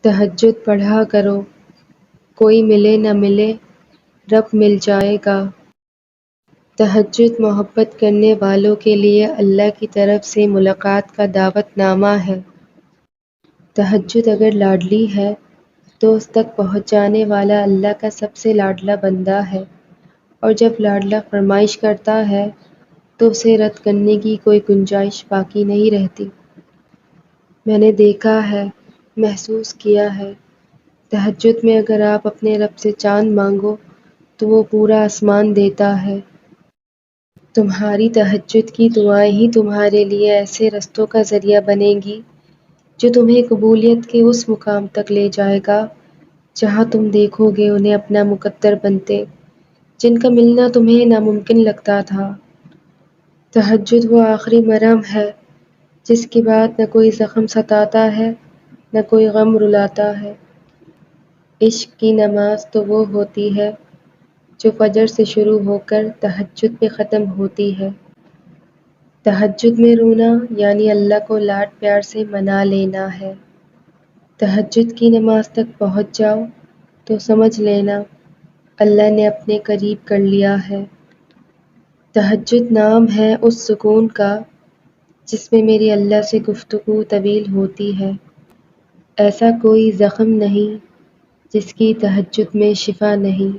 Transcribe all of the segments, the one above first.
تہجد پڑھا کرو، کوئی ملے نہ ملے رب مل جائے گا۔ تہجد محبت کرنے والوں کے لیے اللہ کی طرف سے ملاقات کا دعوت نامہ ہے۔ تہجد اگر لاڈلی ہے تو اس تک پہنچ جانے والا اللہ کا سب سے لاڈلا بندہ ہے، اور جب لاڈلا فرمائش کرتا ہے تو اسے رد کرنے کی کوئی گنجائش باقی نہیں رہتی۔ میں نے دیکھا ہے، محسوس کیا ہے، تہجد میں اگر آپ اپنے رب سے چاند مانگو تو وہ پورا آسمان دیتا ہے۔ تمہاری تہجد کی دعائیں ہی تمہارے لیے ایسے رستوں کا ذریعہ بنیں گی جو تمہیں قبولیت کے اس مقام تک لے جائے گا جہاں تم دیکھو گے انہیں اپنا مقدر بنتے جن کا ملنا تمہیں ناممکن لگتا تھا۔ تہجد وہ آخری مرہم ہے جس کے بعد نہ کوئی زخم ستاتا ہے نہ کوئی غم رلاتا ہے۔ عشق کی نماز تو وہ ہوتی ہے جو فجر سے شروع ہو کر تہجد میں ختم ہوتی ہے۔ تہجد میں رونا یعنی اللہ کو لاڈ پیار سے منا لینا ہے۔ تہجد کی نماز تک پہنچ جاؤ تو سمجھ لینا اللہ نے اپنے قریب کر لیا ہے۔ تہجد نام ہے اس سکون کا جس میں میری اللہ سے گفتگو طویل ہوتی ہے۔ ایسا کوئی زخم نہیں جس کی تہجد میں شفا نہیں۔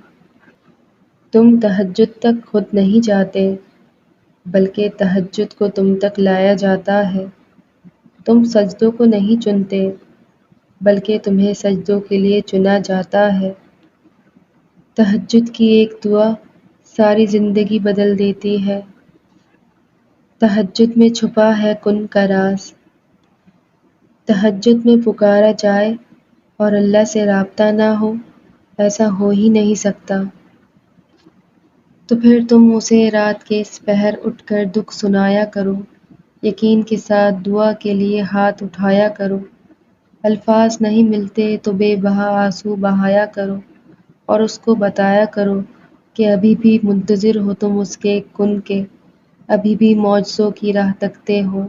تم تہجد تک خود نہیں جاتے بلکہ تہجد کو تم تک لایا جاتا ہے۔ تم سجدوں کو نہیں چنتے بلکہ تمہیں سجدوں کے لیے چنا جاتا ہے۔ تہجد کی ایک دعا ساری زندگی بدل دیتی ہے۔ تہجد میں چھپا ہے کن کا راز۔ تہجد میں پکارا جائے اور اللہ سے رابطہ نہ ہو، ایسا ہو ہی نہیں سکتا۔ تو پھر تم اسے رات کے اس پہر اٹھ کر دکھ سنایا کرو، یقین کے ساتھ دعا کے لیے ہاتھ اٹھایا کرو۔ الفاظ نہیں ملتے تو بے بہا آنسو بہایا کرو اور اس کو بتایا کرو کہ ابھی بھی منتظر ہو تم اس کے کن کے، ابھی بھی معجزوں کی راہ تکتے ہو۔